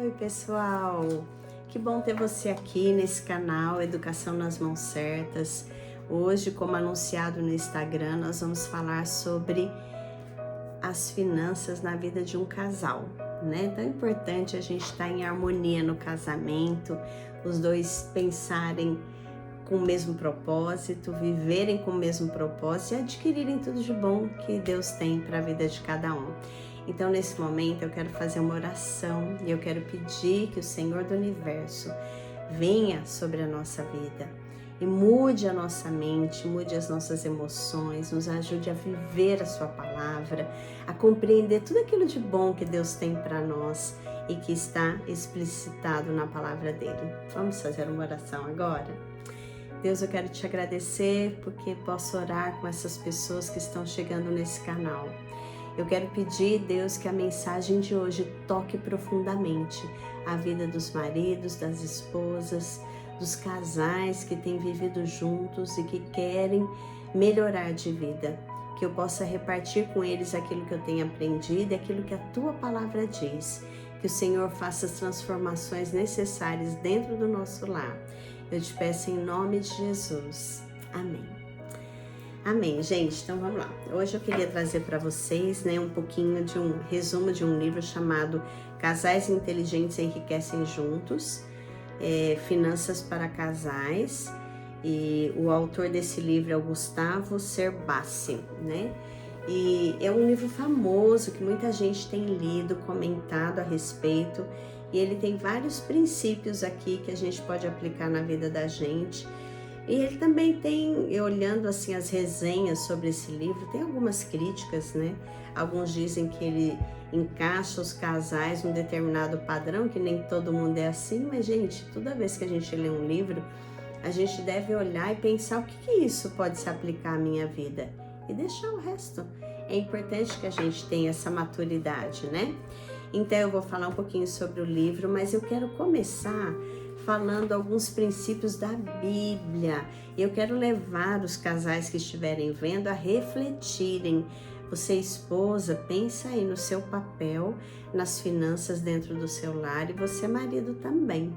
Oi pessoal, que bom ter você aqui nesse canal Educação nas Mãos Certas. Hoje, como anunciado no Instagram, nós vamos falar sobre as finanças na vida de um casal, né? Tão importante a gente estar em harmonia no casamento, os dois pensarem com o mesmo propósito, viverem com o mesmo propósito e adquirirem tudo de bom que Deus tem para a vida de cada um. Então, nesse momento, eu quero fazer uma oração e eu quero pedir que o Senhor do Universo venha sobre a nossa vida e mude a nossa mente, mude as nossas emoções, nos ajude a viver a sua palavra, a compreender tudo aquilo de bom que Deus tem para nós e que está explicitado na palavra dele. Vamos fazer uma oração agora? Deus, eu quero te agradecer porque posso orar com essas pessoas que estão chegando nesse canal. Eu quero pedir, Deus, que a mensagem de hoje toque profundamente a vida dos maridos, das esposas, dos casais que têm vivido juntos e que querem melhorar de vida. Que eu possa repartir com eles aquilo que eu tenho aprendido e aquilo que a tua palavra diz. Que o Senhor faça as transformações necessárias dentro do nosso lar. Eu te peço em nome de Jesus. Amém. Amém, gente. Então vamos lá. Hoje eu queria trazer para vocês, um pouquinho de um resumo de um livro chamado Casais Inteligentes Enriquecem Juntos, Finanças para Casais. E o autor desse livro é o Gustavo Cerbasi, né? E é um livro famoso que muita gente tem lido, comentado a respeito. E ele tem vários princípios aqui que a gente pode aplicar na vida da gente. E ele também tem, olhando assim as resenhas sobre esse livro, tem algumas críticas, né? Alguns dizem que ele encaixa os casais num determinado padrão, que nem todo mundo é assim. Mas, gente, toda vez que a gente lê um livro, a gente deve olhar e pensar o que isso pode se aplicar à minha vida e deixar o resto. É importante que a gente tenha essa maturidade, né? Então eu vou falar um pouquinho sobre o livro, mas eu quero começar falando alguns princípios da Bíblia. Eu quero levar os casais que estiverem vendo a refletirem. Você, esposa, pensa aí no seu papel, nas finanças dentro do seu lar, e você, marido, também.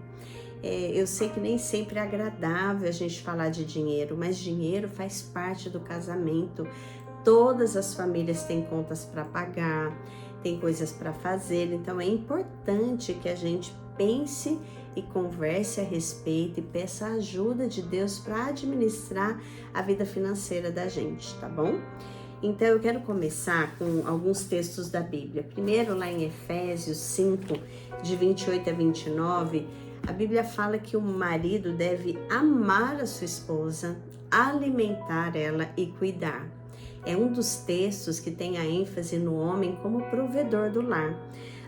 Eu sei que nem sempre é agradável a gente falar de dinheiro, mas dinheiro faz parte do casamento. Todas as famílias têm contas para pagar, tem coisas para fazer, então é importante que a gente pense e converse a respeito e peça a ajuda de Deus para administrar a vida financeira da gente, tá bom? Então eu quero começar com alguns textos da Bíblia. Primeiro, lá em Efésios 5, de 28 a 29, a Bíblia fala que o marido deve amar a sua esposa, alimentar ela e cuidar. É um dos textos que tem a ênfase no homem como provedor do lar.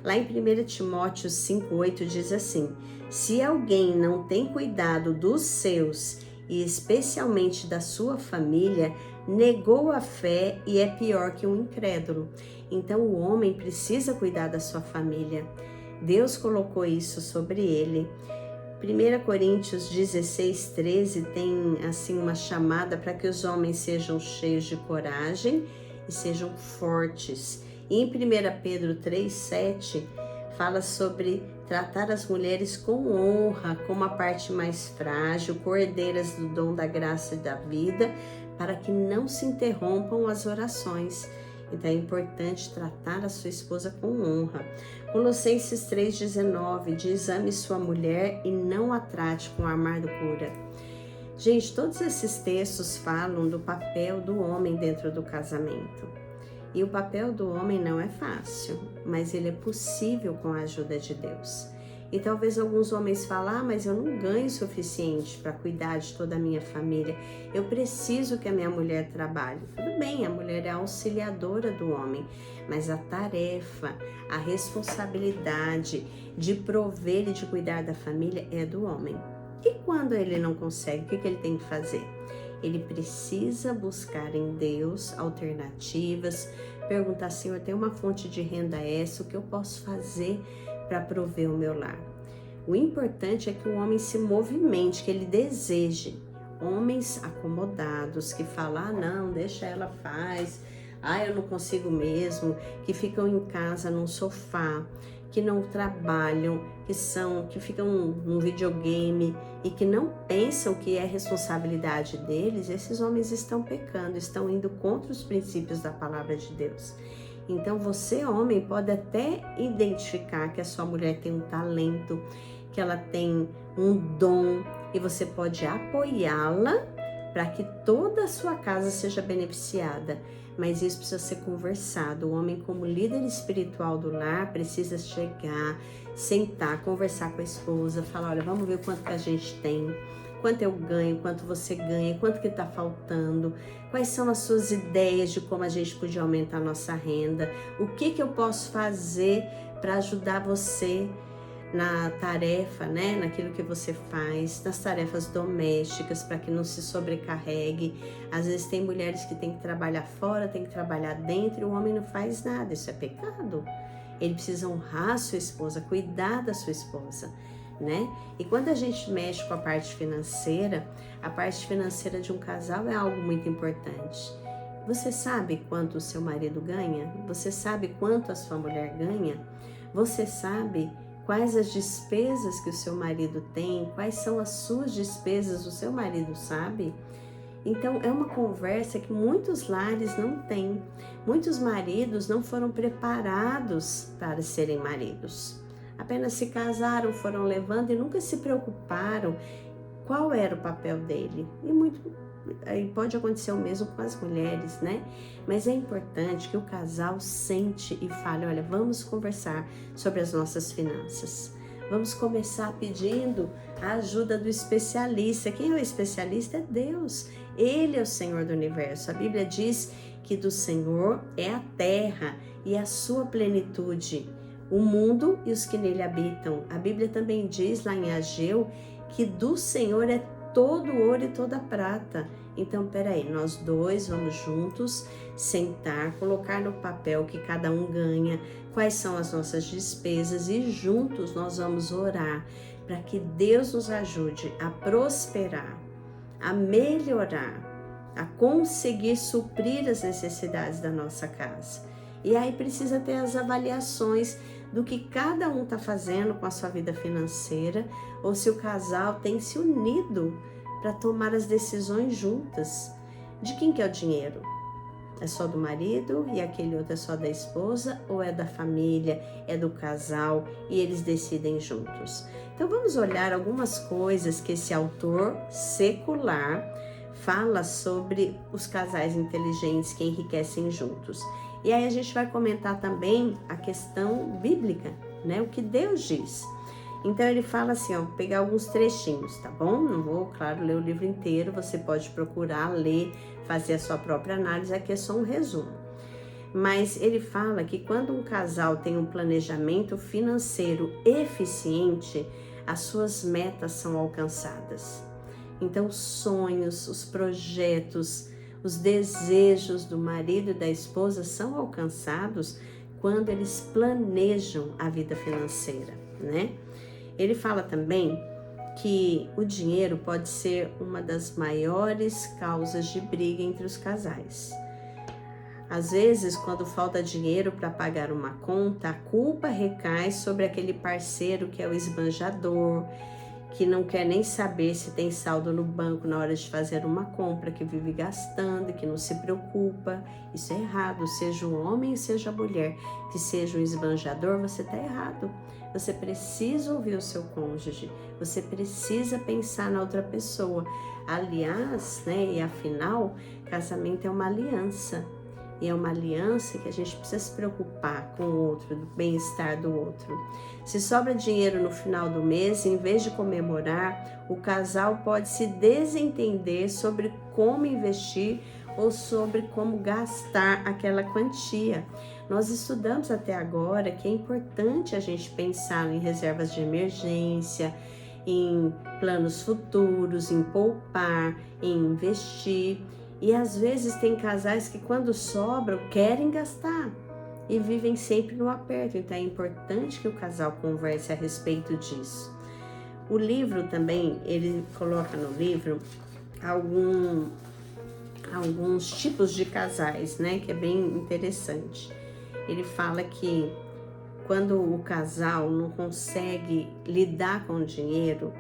Lá em 1 Timóteo 5,8 diz assim: se alguém não tem cuidado dos seus e especialmente da sua família, negou a fé e é pior que um incrédulo. Então o homem precisa cuidar da sua família. Deus colocou isso sobre ele. 1 Coríntios 16:13 tem assim uma chamada para que os homens sejam cheios de coragem e sejam fortes. E em 1 Pedro 3:7 fala sobre tratar as mulheres com honra, como a parte mais frágil, cordeiras do dom da graça e da vida, para que não se interrompam as orações. Então é importante tratar a sua esposa com honra. Colossenses 3,19 diz: ame sua mulher e não a trate com amargura. Gente, todos esses textos falam do papel do homem dentro do casamento. E o papel do homem não é fácil, mas ele é possível com a ajuda de Deus. E talvez alguns homens falem: mas eu não ganho o suficiente para cuidar de toda a minha família. Eu preciso que a minha mulher trabalhe. Tudo bem, a mulher é a auxiliadora do homem, mas a tarefa, a responsabilidade de prover e de cuidar da família é do homem. E quando ele não consegue, o que ele tem que fazer? Ele precisa buscar em Deus alternativas, perguntar: Senhor, tem uma fonte de renda essa, o que eu posso fazer para prover o meu lar? O importante é que o homem se movimente, que ele deseje. Homens acomodados que falam: não, deixa ela faz, eu não consigo mesmo, que ficam em casa num sofá, que não trabalham, que ficam num videogame e que não pensam que é responsabilidade deles, esses homens estão pecando, estão indo contra os princípios da palavra de Deus. Então você, homem, pode até identificar que a sua mulher tem um talento, que ela tem um dom e você pode apoiá-la para que toda a sua casa seja beneficiada. Mas isso precisa ser conversado. O homem, como líder espiritual do lar, precisa chegar, sentar, conversar com a esposa, falar, olha, vamos ver quanto que a gente tem, quanto eu ganho, quanto você ganha, quanto que está faltando, quais são as suas ideias de como a gente podia aumentar a nossa renda, o que eu posso fazer para ajudar você na tarefa, né, naquilo que você faz, nas tarefas domésticas, para que não se sobrecarregue. Às vezes tem mulheres que têm que trabalhar fora, tem que trabalhar dentro, e o homem não faz nada, isso é pecado. Ele precisa honrar a sua esposa, cuidar da sua esposa, né? E quando a gente mexe com a parte financeira de um casal é algo muito importante. Você sabe quanto o seu marido ganha? Você sabe quanto a sua mulher ganha? Você sabe quais as despesas que o seu marido tem? Quais são as suas despesas? O seu marido sabe? Então, é uma conversa que muitos lares não têm. Muitos maridos não foram preparados para serem maridos. Apenas se casaram, foram levando e nunca se preocuparam qual era o papel dele. E pode acontecer o mesmo com as mulheres, né? Mas é importante que o casal sente e fale, olha, vamos conversar sobre as nossas finanças. Vamos começar pedindo a ajuda do especialista. Quem é o especialista? É Deus. Ele é o Senhor do universo. A Bíblia diz que do Senhor é a terra e a sua plenitude, o mundo e os que nele habitam. A Bíblia também diz lá em Ageu que do Senhor é todo ouro e toda prata. Então, peraí, nós dois vamos juntos sentar, colocar no papel que cada um ganha, quais são as nossas despesas e juntos nós vamos orar para que Deus nos ajude a prosperar, a melhorar, a conseguir suprir as necessidades da nossa casa. E aí precisa ter as avaliações do que cada um está fazendo com a sua vida financeira, ou se o casal tem se unido para tomar as decisões juntas. De quem que é o dinheiro? É só do marido e aquele outro é só da esposa, ou é da família, é do casal e eles decidem juntos? Então vamos olhar algumas coisas que esse autor secular fala sobre os casais inteligentes que enriquecem juntos. E aí a gente vai comentar também a questão bíblica, né? O que Deus diz. Então ele fala assim, ó, vou pegar alguns trechinhos, tá bom? Não vou, claro, ler o livro inteiro, você pode procurar, ler, fazer a sua própria análise, aqui é só um resumo. Mas ele fala que quando um casal tem um planejamento financeiro eficiente, as suas metas são alcançadas. Então os sonhos, os projetos, os desejos do marido e da esposa são alcançados quando eles planejam a vida financeira, né? Ele fala também que o dinheiro pode ser uma das maiores causas de briga entre os casais. Às vezes, quando falta dinheiro para pagar uma conta, a culpa recai sobre aquele parceiro que é o esbanjador, que não quer nem saber se tem saldo no banco na hora de fazer uma compra, que vive gastando, que não se preocupa. Isso é errado, seja um homem, seja mulher, que seja um esbanjador, você está errado. Você precisa ouvir o seu cônjuge, você precisa pensar na outra pessoa. Aliás, né, e afinal, casamento é uma aliança. E é uma aliança que a gente precisa se preocupar com o outro, do bem-estar do outro. Se sobra dinheiro no final do mês, em vez de comemorar, o casal pode se desentender sobre como investir ou sobre como gastar aquela quantia. Nós estudamos até agora que é importante a gente pensar em reservas de emergência, em planos futuros, em poupar, em investir. E às vezes tem casais que quando sobram querem gastar e vivem sempre no aperto. Então é importante que o casal converse a respeito disso. O livro também, ele coloca no livro alguns tipos de casais, né? Que é bem interessante. Ele fala que quando o casal não consegue lidar com o dinheiro,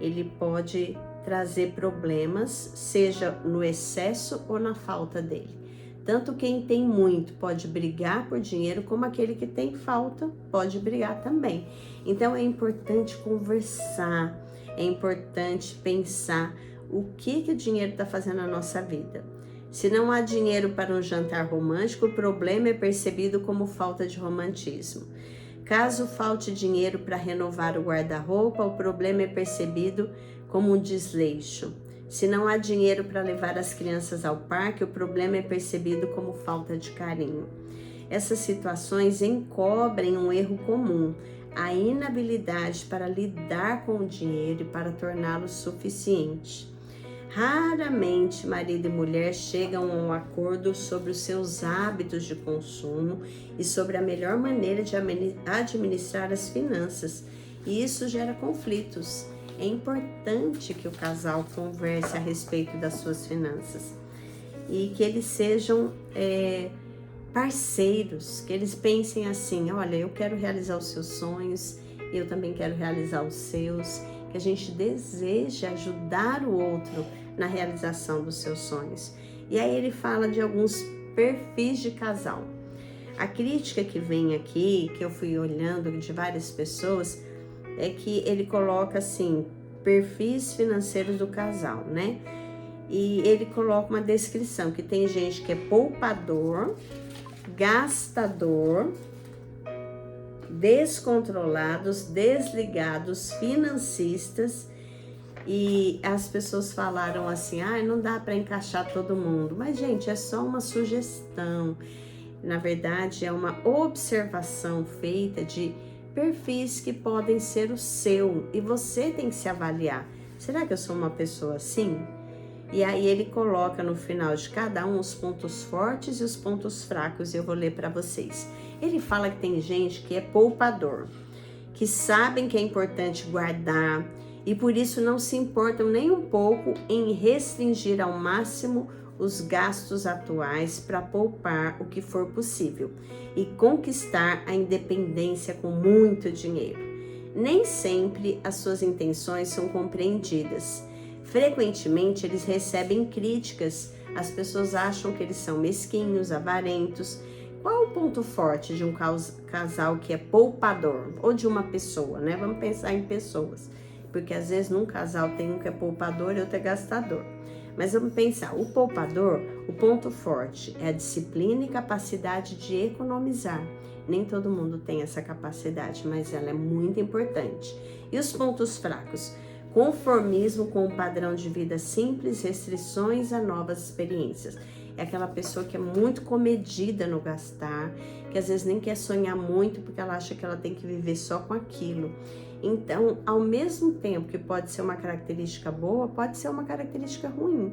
ele pode trazer problemas, seja no excesso ou na falta dele. Tanto quem tem muito pode brigar por dinheiro, como aquele que tem falta pode brigar também. Então é importante conversar, é importante pensar o que o dinheiro está fazendo na nossa vida. Se não há dinheiro para um jantar romântico, o problema é percebido como falta de romantismo. Caso falte dinheiro para renovar o guarda-roupa, o problema é percebido como um desleixo. Se não há dinheiro para levar as crianças ao parque, o problema é percebido como falta de carinho. Essas situações encobrem um erro comum, a inabilidade para lidar com o dinheiro e para torná-lo suficiente. Raramente marido e mulher chegam a um acordo sobre os seus hábitos de consumo e sobre a melhor maneira de administrar as finanças, e isso gera conflitos. É importante que o casal converse a respeito das suas finanças e que eles sejam parceiros, que eles pensem assim: olha, eu quero realizar os seus sonhos, eu também quero realizar os seus, que a gente deseja ajudar o outro na realização dos seus sonhos. E aí ele fala de alguns perfis de casal. A crítica que vem aqui, que eu fui olhando de várias pessoas, é que ele coloca assim, perfis financeiros do casal, né? E ele coloca uma descrição que tem gente que é poupador, gastador, descontrolados, desligados, financistas, e as pessoas falaram assim: não dá para encaixar todo mundo. Mas, gente, é só uma sugestão. Na verdade, é uma observação feita de perfis que podem ser o seu, e você tem que se avaliar. Será que eu sou uma pessoa assim? E aí ele coloca no final de cada um os pontos fortes e os pontos fracos, e eu vou ler para vocês. Ele fala que tem gente que é poupador, que sabem que é importante guardar e por isso não se importam nem um pouco em restringir ao máximo os gastos atuais para poupar o que for possível e conquistar a independência com muito dinheiro. Nem sempre as suas intenções são compreendidas. Frequentemente eles recebem críticas, as pessoas acham que eles são mesquinhos, avarentos. Qual o ponto forte de um casal que é poupador? Ou de uma pessoa, né? Vamos pensar em pessoas, porque às vezes num casal tem um que é poupador e outro é gastador. Mas vamos pensar, o poupador, o ponto forte é a disciplina e capacidade de economizar. Nem todo mundo tem essa capacidade, mas ela é muito importante. E os pontos fracos? Conformismo com um padrão de vida simples, restrições a novas experiências. É aquela pessoa que é muito comedida no gastar, que às vezes nem quer sonhar muito porque ela acha que ela tem que viver só com aquilo. Então, ao mesmo tempo que pode ser uma característica boa, pode ser uma característica ruim.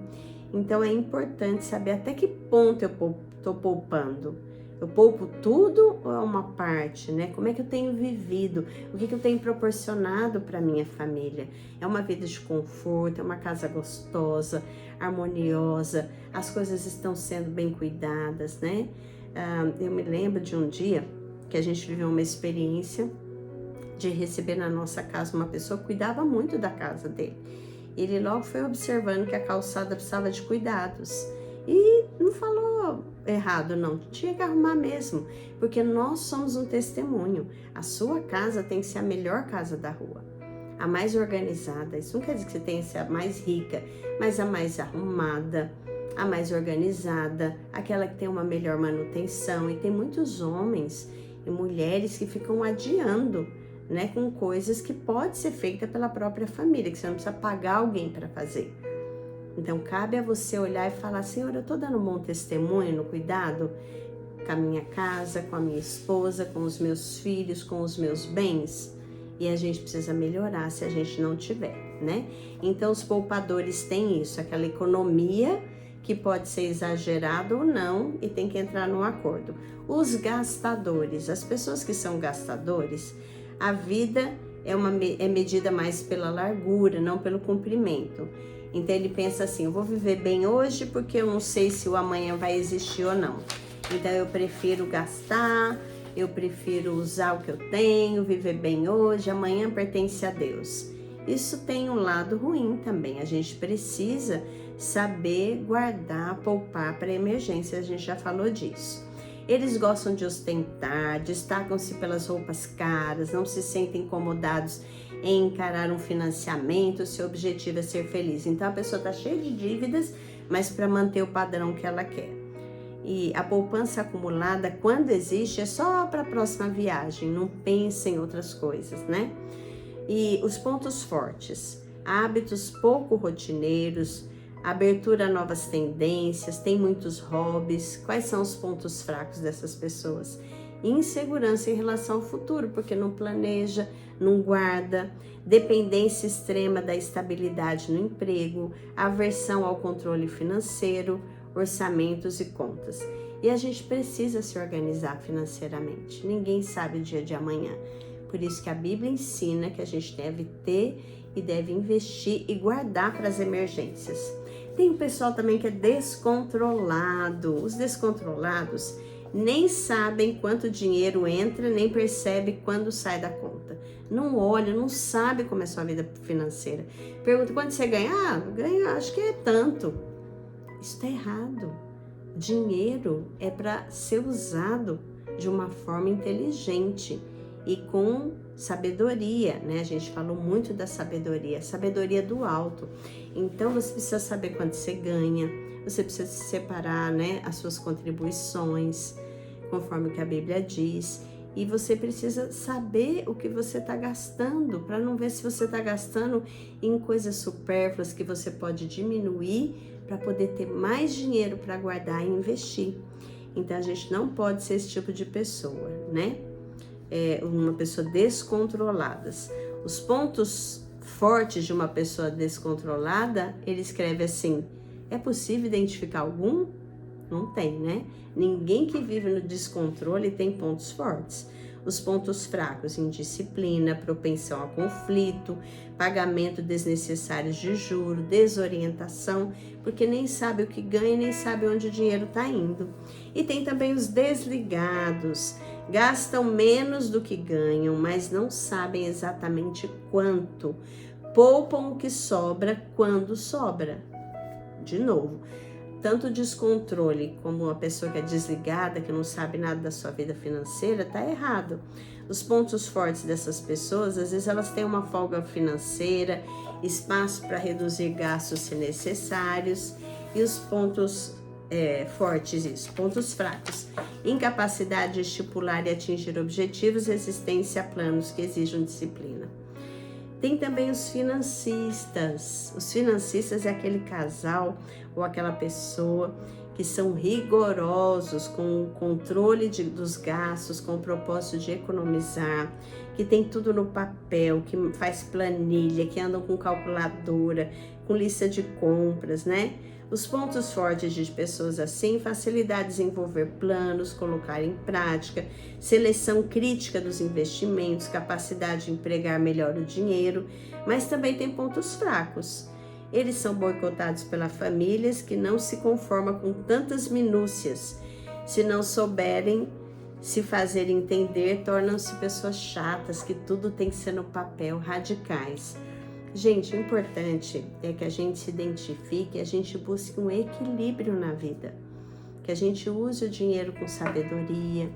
Então, é importante saber até que ponto eu estou poupando. Eu poupo tudo ou é uma parte, né? Como é que eu tenho vivido? O que eu tenho proporcionado para minha família? É uma vida de conforto, é uma casa gostosa, harmoniosa, as coisas estão sendo bem cuidadas, né? Eu me lembro de um dia que a gente viveu uma experiência de receber na nossa casa uma pessoa que cuidava muito da casa dele. Ele logo foi observando que a calçada precisava de cuidados. E não falou errado, não. Tinha que arrumar mesmo, porque nós somos um testemunho. A sua casa tem que ser a melhor casa da rua, a mais organizada. Isso não quer dizer que você tenha que ser a mais rica, mas a mais arrumada, a mais organizada, aquela que tem uma melhor manutenção. E tem muitos homens e mulheres que ficam adiando, né, com coisas que pode ser feita pela própria família, que você não precisa pagar alguém para fazer. Então, cabe a você olhar e falar: Senhor, eu estou dando um bom testemunho no cuidado com a minha casa, com a minha esposa, com os meus filhos, com os meus bens? E a gente precisa melhorar se a gente não tiver, né? Então, os poupadores têm isso, aquela economia que pode ser exagerada ou não e tem que entrar num acordo. Os gastadores, as pessoas que são gastadores, a vida é medida mais pela largura, não pelo comprimento. Então ele pensa assim: eu vou viver bem hoje porque eu não sei se o amanhã vai existir ou não. Então eu prefiro gastar eu prefiro usar o que eu tenho, viver bem hoje, amanhã pertence a Deus. Isso tem um lado ruim também, a gente precisa saber guardar, poupar para emergência, a gente já falou disso. Eles gostam de ostentar, destacam-se pelas roupas caras, não se sentem incomodados em encarar um financiamento, seu objetivo é ser feliz. Então a pessoa está cheia de dívidas, mas para manter o padrão que ela quer. E a poupança acumulada, quando existe, é só para a próxima viagem, não pensa em outras coisas, né? E os pontos fortes, hábitos pouco rotineiros, abertura a novas tendências, tem muitos hobbies. Quais são os pontos fracos dessas pessoas? Insegurança em relação ao futuro, porque não planeja, não guarda, dependência extrema da estabilidade no emprego, aversão ao controle financeiro, orçamentos e contas. E a gente precisa se organizar financeiramente. Ninguém sabe o dia de amanhã. Por isso que a Bíblia ensina que a gente deve ter e deve investir e guardar para as emergências. Tem um pessoal também que é descontrolado. Os descontrolados nem sabem quanto dinheiro entra, nem percebe quando sai da conta. Não olha, não sabe como é a sua vida financeira. Pergunta, quanto você ganha? Ah, ganho, acho que é tanto. Isso está errado. Dinheiro é para ser usado de uma forma inteligente e com sabedoria, né? A gente falou muito da sabedoria do alto. Então você precisa saber quanto você ganha, você precisa separar, né, as suas contribuições, conforme o que a Bíblia diz, e você precisa saber o que você está gastando, para não ver se você está gastando em coisas supérfluas que você pode diminuir para poder ter mais dinheiro para guardar e investir. Então a gente não pode ser esse tipo de pessoa, né? Uma pessoa descontrolada. Os pontos fortes de uma pessoa descontrolada, ele escreve assim: é possível identificar algum? Não tem, né? Ninguém que vive no descontrole tem pontos fortes. Os pontos fracos: indisciplina, propensão a conflito, pagamento desnecessário de juros, desorientação, porque nem sabe o que ganha, nem sabe onde o dinheiro está indo. E tem também os desligados, gastam menos do que ganham, mas não sabem exatamente quanto. Poupam o que sobra quando sobra. De novo, tanto descontrole como uma pessoa que é desligada, que não sabe nada da sua vida financeira, está errado. Os pontos fortes dessas pessoas, às vezes elas têm uma folga financeira, espaço para reduzir gastos se necessários, e os pontos pontos fracos: incapacidade de estipular e atingir objetivos, resistência a planos que exijam disciplina. Tem também os financistas. Os financistas é aquele casal ou aquela pessoa que são rigorosos com o controle dos gastos, com o propósito de economizar, que tem tudo no papel, que faz planilha, que andam com calculadora, com lista de compras, né? Os pontos fortes de pessoas assim: facilidade de desenvolver planos, colocar em prática, seleção crítica dos investimentos, capacidade de empregar melhor o dinheiro, mas também tem pontos fracos. Eles são boicotados pelas famílias que não se conformam com tantas minúcias. Se não souberem se fazer entender, tornam-se pessoas chatas, que tudo tem que ser no papel, radicais. Gente, o importante é que a gente se identifique, a gente busque um equilíbrio na vida, que a gente use o dinheiro com sabedoria,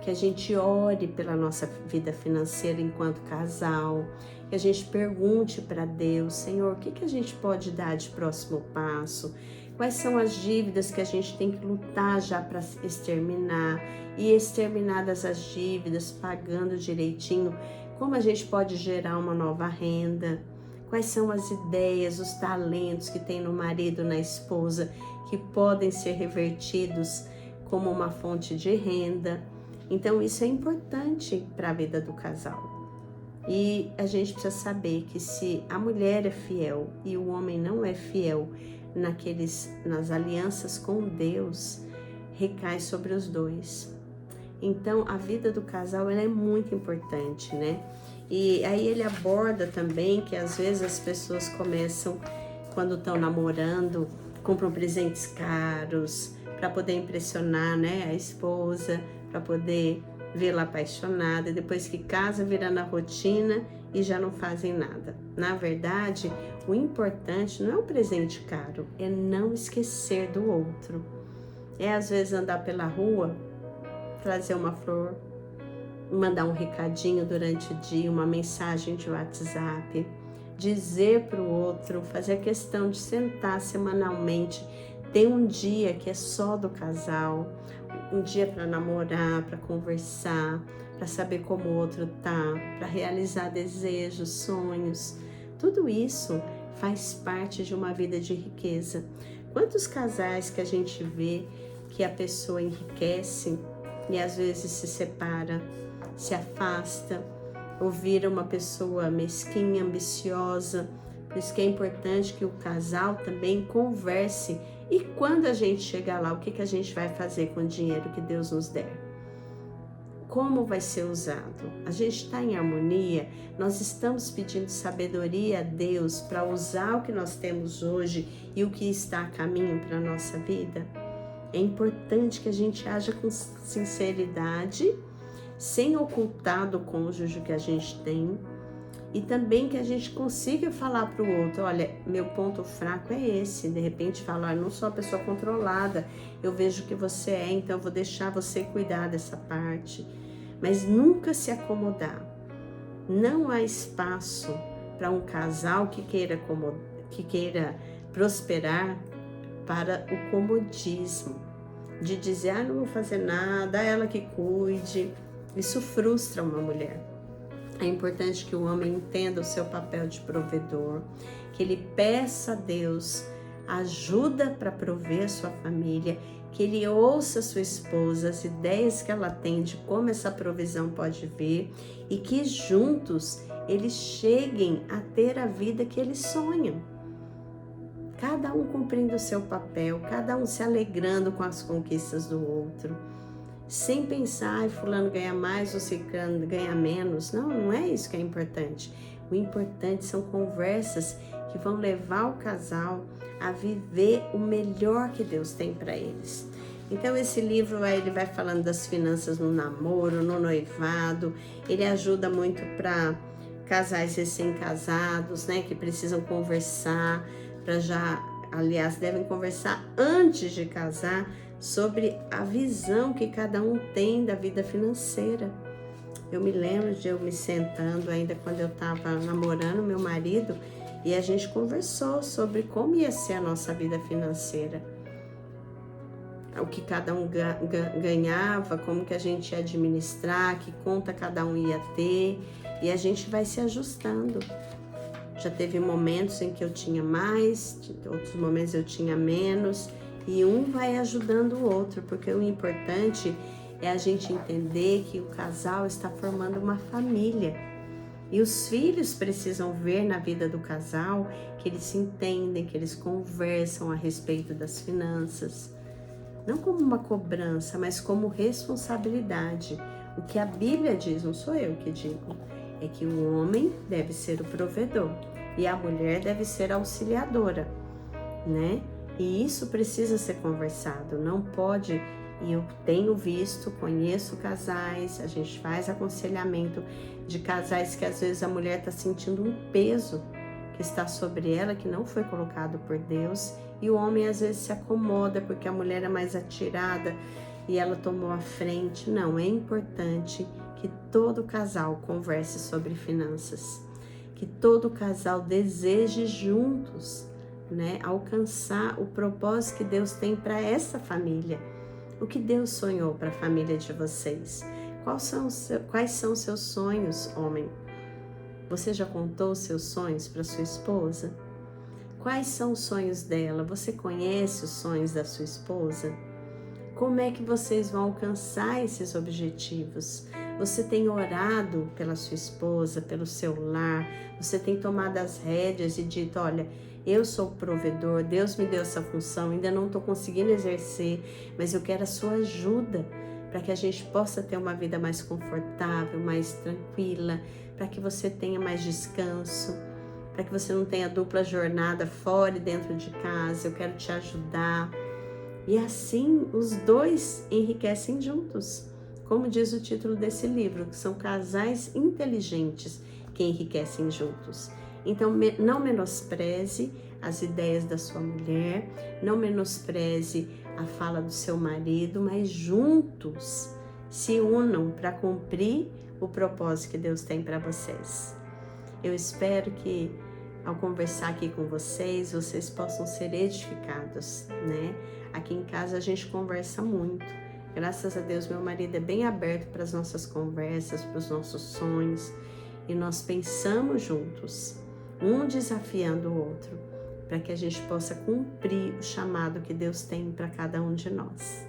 que a gente ore pela nossa vida financeira enquanto casal, que a gente pergunte para Deus: Senhor, o que a gente pode dar de próximo passo? Quais são as dívidas que a gente tem que lutar já para exterminar? E exterminadas as dívidas, pagando direitinho, como a gente pode gerar uma nova renda? Quais são as ideias, os talentos que tem no marido, na esposa, que podem ser revertidos como uma fonte de renda? Então isso é importante para a vida do casal. E a gente precisa saber que se a mulher é fiel e o homem não é fiel nas alianças com Deus, recai sobre os dois. Então a vida do casal, ela é muito importante, né? E aí ele aborda também que às vezes as pessoas começam, quando estão namorando, compram presentes caros para poder impressionar, né, a esposa, para poder vê-la apaixonada, depois que casa vira na rotina e já não fazem nada. Na verdade, o importante não é o presente caro, é não esquecer do outro. É às vezes andar pela rua, trazer uma flor, mandar um recadinho durante o dia, uma mensagem de WhatsApp, dizer para o outro, fazer a questão de sentar semanalmente, ter um dia que é só do casal, um dia para namorar, para conversar, para saber como o outro tá, para realizar desejos, sonhos. Tudo isso faz parte de uma vida de riqueza. Quantos casais que a gente vê que a pessoa enriquece e às vezes se separa, se afasta, ou vira uma pessoa mesquinha, ambiciosa. Por isso que é importante que o casal também converse. E quando a gente chegar lá, o que a gente vai fazer com o dinheiro que Deus nos der? Como vai ser usado? A gente está em harmonia? Nós estamos pedindo sabedoria a Deus para usar o que nós temos hoje e o que está a caminho para a nossa vida? É importante que a gente haja com sinceridade, sem ocultar do cônjuge que a gente tem, e também que a gente consiga falar para o outro, olha, meu ponto fraco é esse. De repente falar, eu não sou uma pessoa controlada, eu vejo que você é, então eu vou deixar você cuidar dessa parte. Mas nunca se acomodar. Não há espaço para um casal que queira prosperar para o comodismo, de dizer, não vou fazer nada, ela que cuide. Isso frustra uma mulher. É importante que o homem entenda o seu papel de provedor, que ele peça a Deus ajuda para prover a sua família, que ele ouça a sua esposa, as ideias que ela tem de como essa provisão pode vir e que juntos eles cheguem a ter a vida que eles sonham. Cada um cumprindo o seu papel, cada um se alegrando com as conquistas do outro, sem pensar, fulano ganha mais ou ciclano ganha menos. Não é isso que é importante. O importante são conversas que vão levar o casal a viver o melhor que Deus tem para eles. Então esse livro ele vai falando das finanças no namoro, no noivado. Ele ajuda muito para casais recém-casados, né, que precisam conversar, aliás, devem conversar antes de casar, sobre a visão que cada um tem da vida financeira. Eu me lembro de eu me sentando ainda quando eu estava namorando meu marido e a gente conversou sobre como ia ser a nossa vida financeira. O que cada um ganhava, como que a gente ia administrar, que conta cada um ia ter, e a gente vai se ajustando. Já teve momentos em que eu tinha mais, outros momentos eu tinha menos, e um vai ajudando o outro, porque o importante é a gente entender que o casal está formando uma família. E os filhos precisam ver na vida do casal que eles se entendem, que eles conversam a respeito das finanças. Não como uma cobrança, mas como responsabilidade. O que a Bíblia diz, não sou eu que digo, é que o homem deve ser o provedor e a mulher deve ser a auxiliadora, né? E isso precisa ser conversado, não pode, e eu tenho visto, conheço casais, a gente faz aconselhamento de casais que às vezes a mulher está sentindo um peso que está sobre ela, que não foi colocado por Deus, e o homem às vezes se acomoda porque a mulher é mais atirada e ela tomou a frente. Não, é importante que todo casal converse sobre finanças, que todo casal deseje juntos, né, alcançar o propósito que Deus tem para essa família. O que Deus sonhou para a família de vocês? Quais são os seus sonhos, homem? Você já contou os seus sonhos para sua esposa? Quais são os sonhos dela? Você conhece os sonhos da sua esposa? Como é que vocês vão alcançar esses objetivos? Você tem orado pela sua esposa, pelo seu lar? Você tem tomado as rédeas e dito, olha, eu sou o provedor, Deus me deu essa função, ainda não estou conseguindo exercer, mas eu quero a sua ajuda para que a gente possa ter uma vida mais confortável, mais tranquila, para que você tenha mais descanso, para que você não tenha dupla jornada fora e dentro de casa. Eu quero te ajudar. E assim os dois enriquecem juntos. Como diz o título desse livro, que são casais inteligentes que enriquecem juntos. Então, não menospreze as ideias da sua mulher, não menospreze a fala do seu marido, mas juntos se unam para cumprir o propósito que Deus tem para vocês. Eu espero que ao conversar aqui com vocês, vocês possam ser edificados, né? Aqui em casa a gente conversa muito. Graças a Deus, meu marido é bem aberto para as nossas conversas, para os nossos sonhos, e nós pensamos juntos, um desafiando o outro, para que a gente possa cumprir o chamado que Deus tem para cada um de nós.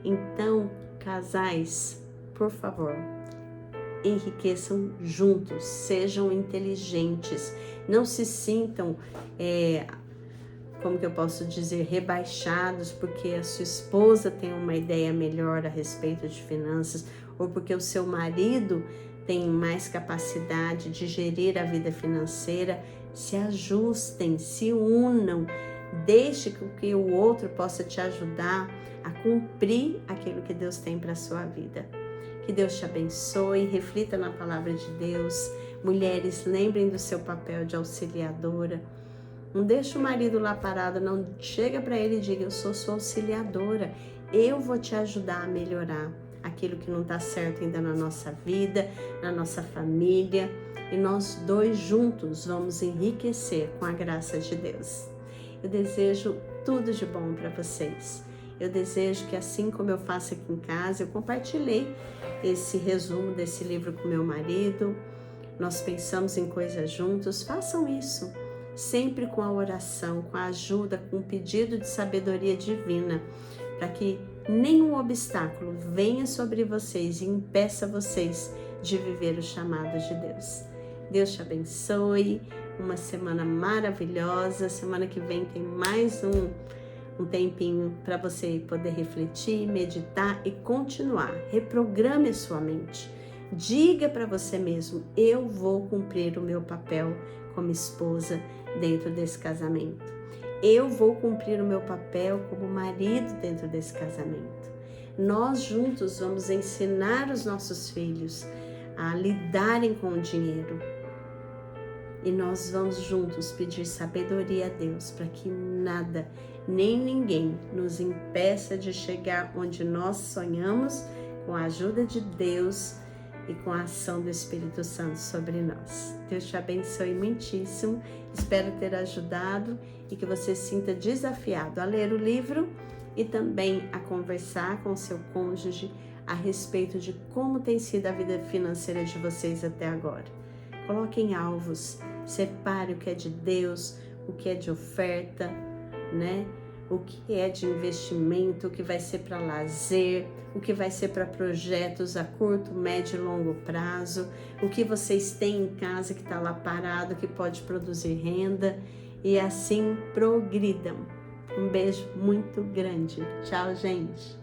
Então, casais, por favor, enriqueçam juntos, sejam inteligentes, não se sintam, como que eu posso dizer, rebaixados porque a sua esposa tem uma ideia melhor a respeito de finanças ou porque o seu marido tem mais capacidade de gerir a vida financeira. Se ajustem, se unam, deixe que o outro possa te ajudar a cumprir aquilo que Deus tem para a sua vida. Que Deus te abençoe, reflita na palavra de Deus. Mulheres, lembrem do seu papel de auxiliadora. Não deixa o marido lá parado, não. Chega para ele e diga: eu sou sua auxiliadora, eu vou te ajudar a melhorar aquilo que não está certo ainda na nossa vida, na nossa família. E nós dois juntos vamos enriquecer com a graça de Deus. Eu desejo tudo de bom para vocês. Eu desejo que, assim como eu faço aqui em casa, eu compartilhei esse resumo desse livro com meu marido. Nós pensamos em coisas juntos. Façam isso, sempre com a oração, com a ajuda, com o pedido de sabedoria divina, para que nenhum obstáculo venha sobre vocês e impeça vocês de viver o chamado de Deus. Deus te abençoe, uma semana maravilhosa. Semana que vem tem mais um tempinho para você poder refletir, meditar e continuar. Reprograme a sua mente. Diga para você mesmo: eu vou cumprir o meu papel como esposa dentro desse casamento. Eu vou cumprir o meu papel como marido dentro desse casamento. Nós juntos vamos ensinar os nossos filhos a lidarem com o dinheiro. E nós vamos juntos pedir sabedoria a Deus para que nada, nem ninguém nos impeça de chegar onde nós sonhamos, com a ajuda de Deus e com a ação do Espírito Santo sobre nós. Deus te abençoe muitíssimo. Espero ter ajudado e que você se sinta desafiado a ler o livro e também a conversar com seu cônjuge a respeito de como tem sido a vida financeira de vocês até agora. Coloquem alvos, separe o que é de Deus, o que é de oferta, né? O que é de investimento, o que vai ser para lazer, o que vai ser para projetos a curto, médio e longo prazo, o que vocês têm em casa que está lá parado, que pode produzir renda, e assim progridam. Um beijo muito grande. Tchau, gente!